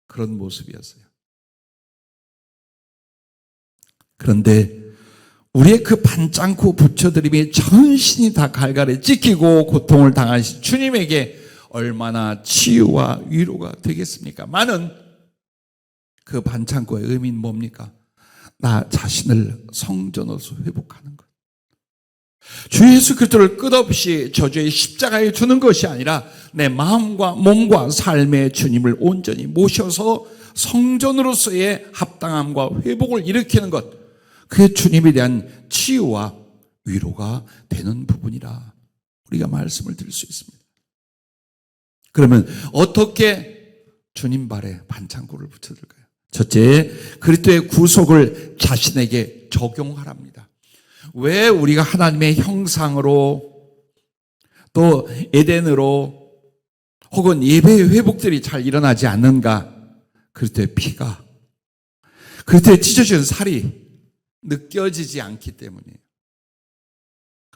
그런 모습이었어요. 그런데 우리의 그 반창고 붙여드림이 전신이 다 갈갈에 찢기고 고통을 당하신 주님에게 얼마나 치유와 위로가 되겠습니까? 많은 그 반창고의 의미는 뭡니까? 나 자신을 성전으로서 회복하는 것. 주 예수 그리스도를 끝없이 저주의 십자가에 두는 것이 아니라 내 마음과 몸과 삶의 주님을 온전히 모셔서 성전으로서의 합당함과 회복을 일으키는 것, 그게 주님에 대한 치유와 위로가 되는 부분이라 우리가 말씀을 드릴 수 있습니다. 그러면 어떻게 주님 발에 반창고를 붙여들까요? 첫째, 그리스도의 구속을 자신에게 적용하랍니다. 왜 우리가 하나님의 형상으로 또 에덴으로 혹은 예배의 회복들이 잘 일어나지 않는가? 그리스도의 피가, 그리스도의 찢어진 살이 느껴지지 않기 때문이에요.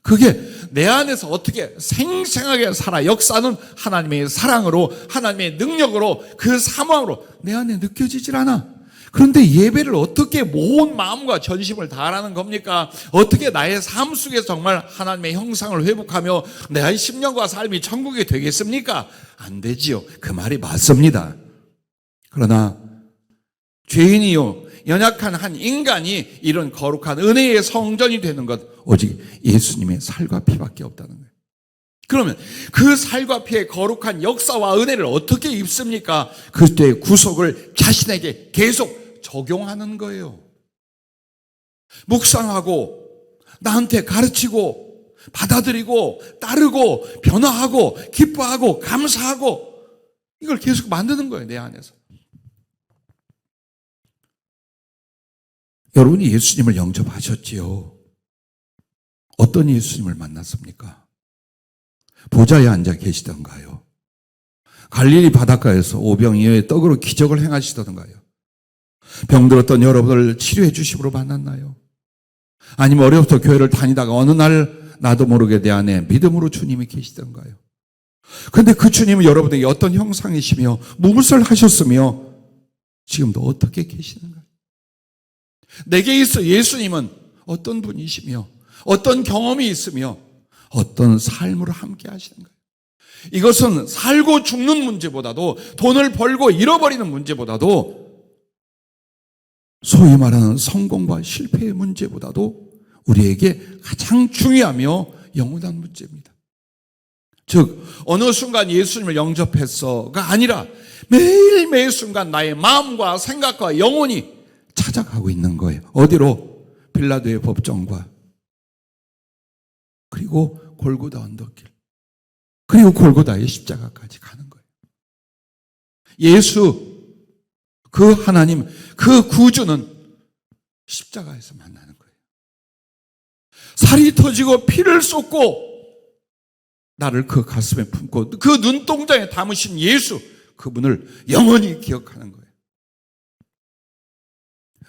그게 내 안에서 어떻게 생생하게 살아 역사는 하나님의 사랑으로 하나님의 능력으로 그 사모함으로 내 안에 느껴지질 않아. 그런데 예배를 어떻게 온 마음과 전심을 다하라는 겁니까? 어떻게 나의 삶 속에서 정말 하나님의 형상을 회복하며 내 심령과 삶이 천국이 되겠습니까? 안 되지요. 그 말이 맞습니다. 그러나 죄인이요 연약한 한 인간이 이런 거룩한 은혜의 성전이 되는 것 오직 예수님의 살과 피밖에 없다는 거예요. 그러면 그 살과 피의 거룩한 역사와 은혜를 어떻게 입습니까? 그리스도의 구속을 자신에게 계속 적용하는 거예요. 묵상하고 나한테 가르치고 받아들이고 따르고 변화하고 기뻐하고 감사하고 이걸 계속 만드는 거예요. 내 안에서. 여러분이 예수님을 영접하셨지요. 어떤 예수님을 만났습니까? 보좌에 앉아 계시던가요? 갈릴리 바닷가에서 오병이어의 떡으로 기적을 행하시던가요? 병들었던 여러분을 치료해 주심으로 만났나요? 아니면 어려서 교회를 다니다가 어느 날 나도 모르게 내 안에 믿음으로 주님이 계시던가요? 그런데 그 주님은 여러분에게 어떤 형상이시며 무엇을 하셨으며 지금도 어떻게 계시는가요? 내게 있어 예수님은 어떤 분이시며 어떤 경험이 있으며 어떤 삶으로 함께 하시는가요? 이것은 살고 죽는 문제보다도 돈을 벌고 잃어버리는 문제보다도 소위 말하는 성공과 실패의 문제보다도 우리에게 가장 중요하며 영원한 문제입니다. 즉 어느 순간 예수님을 영접했어가 아니라 매일매일 순간 나의 마음과 생각과 영혼이 찾아가고 있는 거예요. 어디로? 빌라도의 법정과 그리고 골고다 언덕길 그리고 골고다의 십자가까지 가는 거예요. 예수 그 하나님 그 구주는 십자가에서 만나는 거예요. 살이 터지고 피를 쏟고 나를 그 가슴에 품고 그 눈동자에 담으신 예수 그분을 영원히 기억하는 거예요.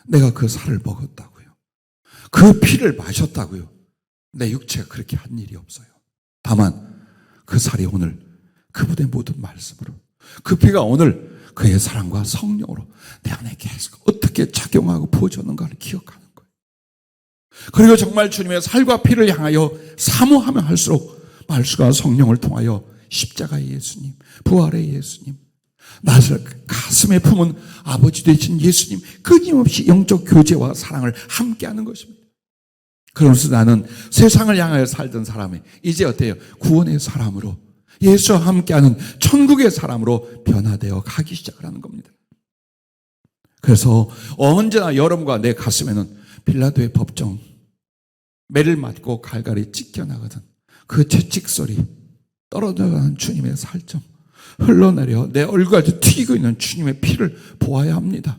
내가 그 살을 먹었다고요. 그 피를 마셨다고요. 내 육체가 그렇게 한 일이 없어요. 다만 그 살이 오늘 그분의 모든 말씀으로 그 피가 오늘 그의 사랑과 성령으로 내 안에 계속 어떻게 작용하고 부어졌는가를 기억하는 거예요. 그리고 정말 주님의 살과 피를 향하여 사모하면 할수록 말씀과 성령을 통하여 십자가의 예수님, 부활의 예수님, 나를 가슴에 품은 아버지 되신 예수님 끊임없이 영적 교제와 사랑을 함께하는 것입니다. 그러면서 나는 세상을 향하여 살던 사람이 이제 어때요? 구원의 사람으로 예수와 함께하는 천국의 사람으로 변화되어 가기 시작을 하는 겁니다. 그래서 언제나 여러분과 내 가슴에는 빌라도의 법정, 매를 맞고 갈갈이 찢겨나가던 그 채찍 소리, 떨어져가는 주님의 살점, 흘러내려 내 얼굴까지 튀기고 있는 주님의 피를 보아야 합니다.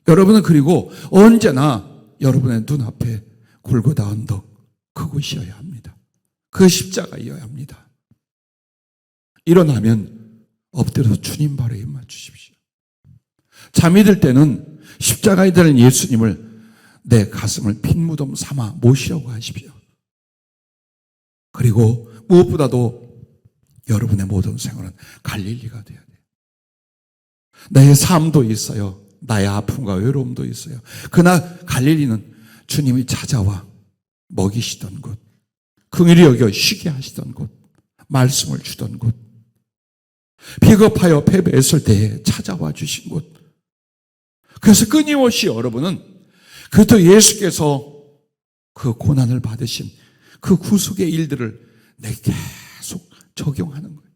여러분은 그리고 언제나 여러분의 눈앞에 골고다 언덕 그곳이어야 합니다. 그 십자가이어야 합니다. 일어나면 엎드려서 주님 발에 입 맞추십시오. 잠이 들 때는 십자가에 되는 예수님을 내 가슴을 핏무덤 삼아 모시려고 하십시오. 그리고 무엇보다도 여러분의 모든 생활은 갈릴리가 돼야 돼요. 나의 삶도 있어요. 나의 아픔과 외로움도 있어요. 그러나 갈릴리는 주님이 찾아와 먹이시던 곳, 긍휼히 여겨 쉬게 하시던 곳, 말씀을 주던 곳, 비겁하여 패배했을 때에 찾아와 주신 곳. 그래서 끊임없이 여러분은 그리스도 예수께서 그 고난을 받으신 그 구속의 일들을 내게 계속 적용하는 거예요.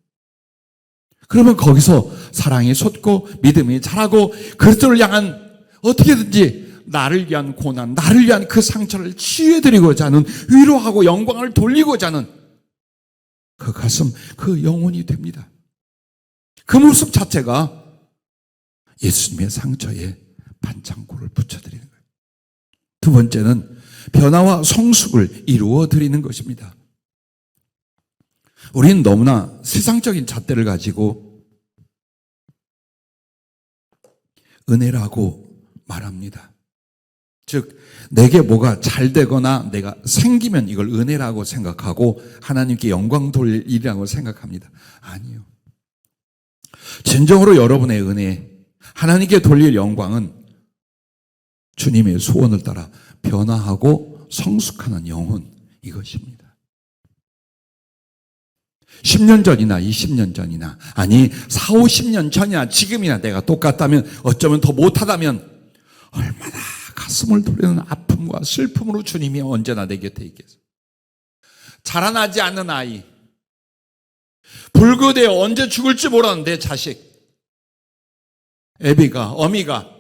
그러면 거기서 사랑이 솟고 믿음이 자라고 그리스도를 향한 어떻게든지 나를 위한 고난, 나를 위한 그 상처를 치유해드리고자 하는 위로하고 영광을 돌리고자 하는 그 가슴, 그 영혼이 됩니다. 그 모습 자체가 예수님의 상처에 반창고를 붙여드리는 거예요. 두 번째는 변화와 성숙을 이루어드리는 것입니다. 우리는 너무나 세상적인 잣대를 가지고 은혜라고 말합니다. 즉 내게 뭐가 잘 되거나 내가 생기면 이걸 은혜라고 생각하고 하나님께 영광 돌릴 일이라고 생각합니다. 아니요. 진정으로 여러분의 은혜, 하나님께 돌릴 영광은 주님의 소원을 따라 변화하고 성숙하는 영혼, 이것입니다. 10년 전이나 20년 전이나 아니 4, 50년 전이나 지금이나 내가 똑같다면 어쩌면 더 못하다면 얼마나 가슴을 돌리는 아픔과 슬픔으로 주님이 언제나 내 곁에 있겠어요. 자라나지 않는 아이, 불구되어 언제 죽을지 모르는 내 자식, 애비가, 어미가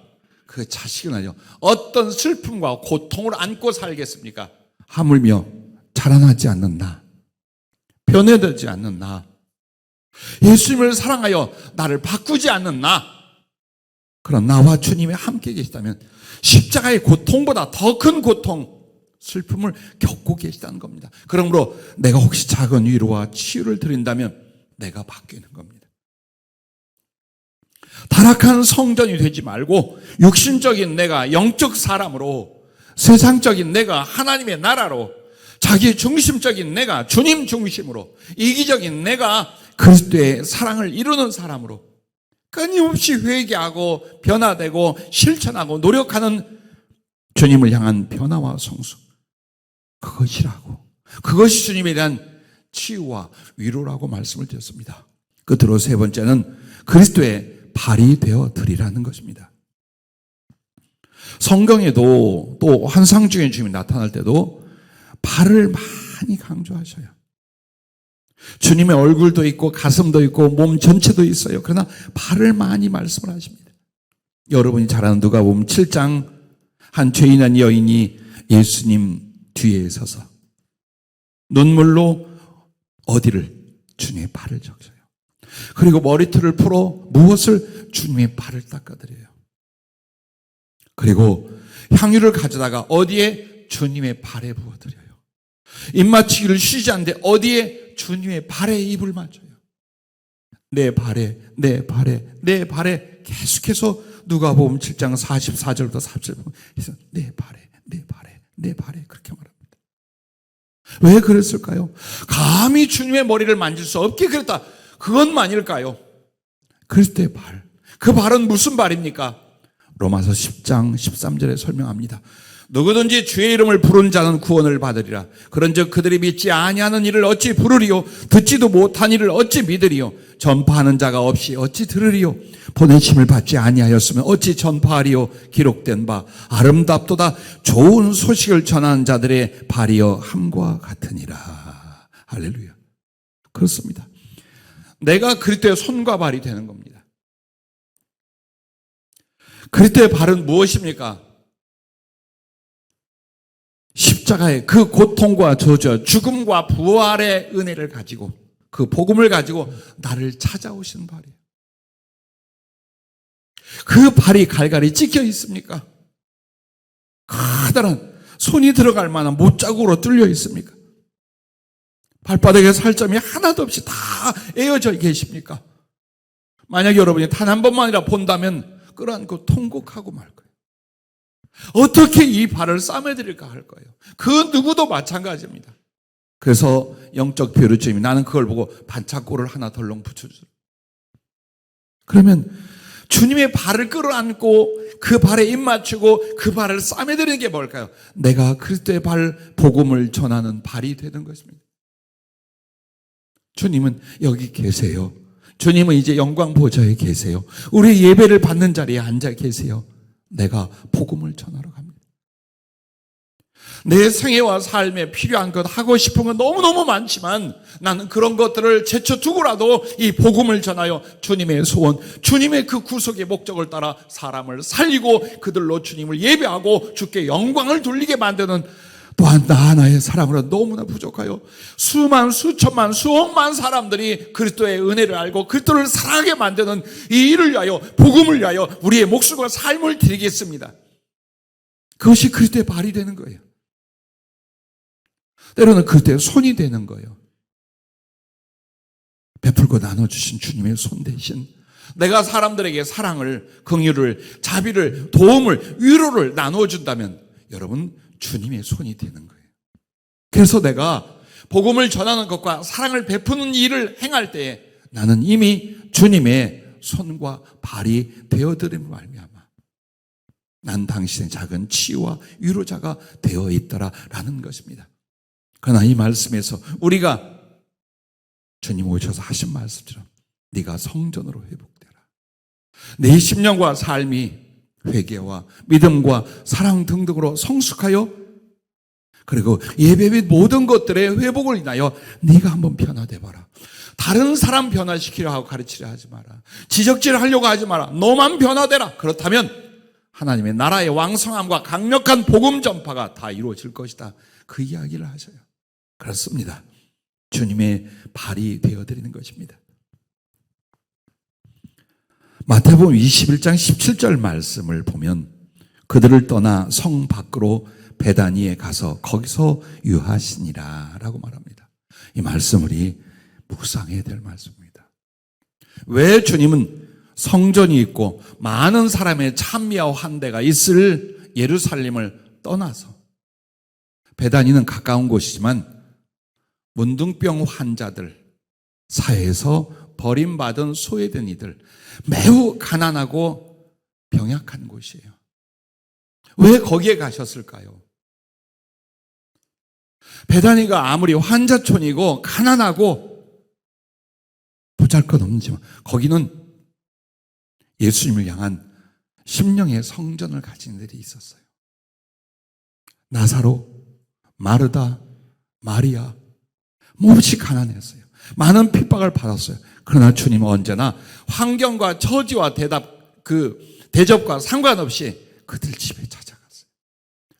그 자식은 아니요. 어떤 슬픔과 고통을 안고 살겠습니까? 하물며 자라나지 않는 나, 변해되지 않는 나, 예수님을 사랑하여 나를 바꾸지 않는 나, 그런 나와 주님이 함께 계시다면 십자가의 고통보다 더 큰 고통, 슬픔을 겪고 계시다는 겁니다. 그러므로 내가 혹시 작은 위로와 치유를 드린다면 내가 바뀌는 겁니다. 타락한 성전이 되지 말고 육신적인 내가 영적 사람으로, 세상적인 내가 하나님의 나라로, 자기 중심적인 내가 주님 중심으로, 이기적인 내가 그리스도의 사랑을 이루는 사람으로 끊임없이 회개하고 변화되고 실천하고 노력하는 주님을 향한 변화와 성수, 그것이라고, 그것이 주님에 대한 치유와 위로라고 말씀을 드렸습니다. 끝으로 세 번째는 그리스도의 발이 되어 드리라는 것입니다. 성경에도 또 환상 중에 주님이 나타날 때도 발을 많이 강조하셔요. 주님의 얼굴도 있고 가슴도 있고 몸 전체도 있어요. 그러나 발을 많이 말씀을 하십니다. 여러분이 잘 아는 누가복음 7장, 한 죄인한 여인이 예수님 뒤에 서서 눈물로 어디를? 주님의 발을 적셔요. 그리고 머리털을 풀어 무엇을? 주님의 발을 닦아드려요. 그리고 향유를 가져다가 어디에? 주님의 발에 부어드려요. 입맞추기를 쉬지 않는데 어디에? 주님의 발에 입을 맞춰요. 내 발에, 내 발에, 내 발에 계속해서 누가복음 7장 44절부터 47절 내 발에, 내 발에, 내 발에 그렇게 말합니다. 왜 그랬을까요? 감히 주님의 머리를 만질 수 없게 그랬다. 그것만일까요? 그리스도의 발. 그 발은 무슨 발입니까? 로마서 10장 13절에 설명합니다. 누구든지 주의 이름을 부른 자는 구원을 받으리라. 그런즉 그들이 믿지 아니하는 일을 어찌 부르리요? 듣지도 못한 일을 어찌 믿으리요? 전파하는 자가 없이 어찌 들으리요? 보내심을 받지 아니하였으면 어찌 전파하리요? 기록된 바 아름답도다 좋은 소식을 전하는 자들의 발이여 함과 같으니라. 할렐루야. 그렇습니다. 내가 그리스도의 손과 발이 되는 겁니다. 그리스도의 발은 무엇입니까? 십자가의 그 고통과 저주, 죽음과 부활의 은혜를 가지고, 그 복음을 가지고 나를 찾아오신 발이에요. 그 발이 갈갈이 찢겨 있습니까? 커다란 손이 들어갈 만한 못자국으로 뚫려 있습니까? 발바닥에 살점이 하나도 없이 다 에어져 계십니까? 만약 여러분이 단 한 번만이라 본다면 끌어안고 통곡하고 말 거예요. 어떻게 이 발을 싸매드릴까 할 거예요. 그 누구도 마찬가지입니다. 그래서 영적 베르주님이 나는 그걸 보고 반창고를 하나 덜렁 붙여주죠. 그러면 주님의 발을 끌어안고 그 발에 입 맞추고 그 발을 싸매드리는 게 뭘까요? 내가 그리스도의 발, 복음을 전하는 발이 되는 것입니다. 주님은 여기 계세요. 주님은 이제 영광 보좌에 계세요. 우리 예배를 받는 자리에 앉아 계세요. 내가 복음을 전하러 갑니다. 내 생애와 삶에 필요한 것, 하고 싶은 건 너무너무 많지만 나는 그런 것들을 제쳐두고라도 이 복음을 전하여 주님의 소원, 주님의 그 구속의 목적을 따라 사람을 살리고 그들로 주님을 예배하고 주께 영광을 돌리게 만드는, 또한 나 하나의 사람으로 너무나 부족하여 수만, 수천만, 수억만 사람들이 그리스도의 은혜를 알고 그리스도를 사랑하게 만드는 이 일을 위하여, 복음을 위하여 우리의 목숨과 삶을 드리겠습니다. 그것이 그리스도의 발이 되는 거예요. 때로는 그리스도의 손이 되는 거예요. 베풀고 나눠주신 주님의 손 대신 내가 사람들에게 사랑을, 긍휼을, 자비를, 도움을, 위로를 나눠준다면 여러분 주님의 손이 되는 거예요. 그래서 내가 복음을 전하는 것과 사랑을 베푸는 일을 행할 때에 나는 이미 주님의 손과 발이 되어드림을 말미암아 난 당신의 작은 치유와 위로자가 되어 있더라라는 것입니다. 그러나 이 말씀에서 우리가 주님 오셔서 하신 말씀처럼 네가 성전으로 회복되라. 내 심령과 삶이 회개와 믿음과 사랑 등등으로 성숙하여 그리고 예배 및 모든 것들의 회복을 인하여 네가 한번 변화돼 봐라. 다른 사람 변화시키려 하고 가르치려 하지 마라. 지적질을 하려고 하지 마라. 너만 변화되라. 그렇다면 하나님의 나라의 왕성함과 강력한 복음 전파가 다 이루어질 것이다. 그 이야기를 하셔요. 그렇습니다. 주님의 발이 되어드리는 것입니다. 마태복음 21장 17절 말씀을 보면 그들을 떠나 성 밖으로 베다니에 가서 거기서 유하시니라 라고 말합니다. 이 말씀을 묵상해야 될 말씀입니다. 왜 주님은 성전이 있고 많은 사람의 찬미와 환대가 있을 예루살렘을 떠나서 베다니는 가까운 곳이지만 문둥병 환자들, 사회에서 버림받은 소외된 이들, 매우 가난하고 병약한 곳이에요. 왜 거기에 가셨을까요? 베다니가 아무리 환자촌이고 가난하고 보잘것없지만 거기는 예수님을 향한 심령의 성전을 가진 들이 있었어요. 나사로, 마르다, 마리아 몹시 가난했어요. 많은 핍박을 받았어요. 그러나 주님은 언제나 환경과 처지와 대접과 상관없이 그들 집에 찾아갔어요.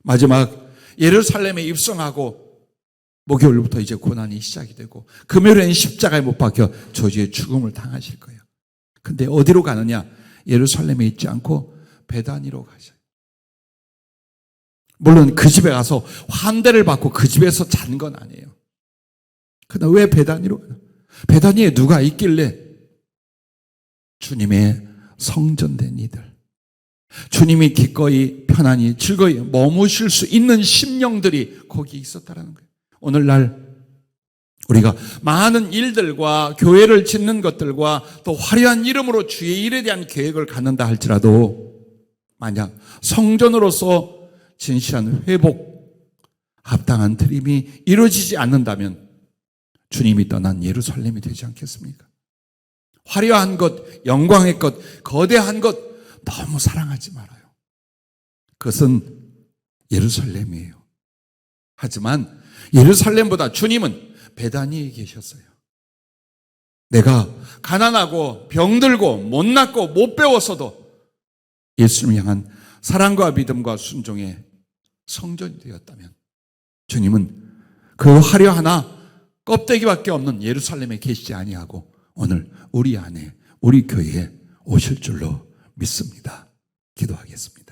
마지막 예루살렘에 입성하고 목요일부터 이제 고난이 시작이 되고 금요일엔 십자가에 못 박혀 저주의 죽음을 당하실 거예요. 근데 어디로 가느냐? 예루살렘에 있지 않고 베다니로 가셔요. 물론 그 집에 가서 환대를 받고 그 집에서 잔 건 아니에요. 그러나 왜 베다니로 가냐? 베다니에 누가 있길래? 주님의 성전된 이들, 주님이 기꺼이 편안히 즐거이 머무실 수 있는 심령들이 거기 있었다라는 거예요. 오늘날 우리가 많은 일들과 교회를 짓는 것들과 또 화려한 이름으로 주의 일에 대한 계획을 갖는다 할지라도 만약 성전으로서 진실한 회복, 합당한 드림이 이루어지지 않는다면 주님이 떠난 예루살렘이 되지 않겠습니까? 화려한 것, 영광의 것, 거대한 것 너무 사랑하지 말아요. 그것은 예루살렘이에요. 하지만 예루살렘보다 주님은 베다니에 계셨어요. 내가 가난하고 병들고 못났고 못 배웠어도 예수님을 향한 사랑과 믿음과 순종의 성전이 되었다면 주님은 그 화려하나 껍데기밖에 없는 예루살렘에 계시지 아니하고 오늘 우리 안에 우리 교회에 오실 줄로 믿습니다. 기도하겠습니다.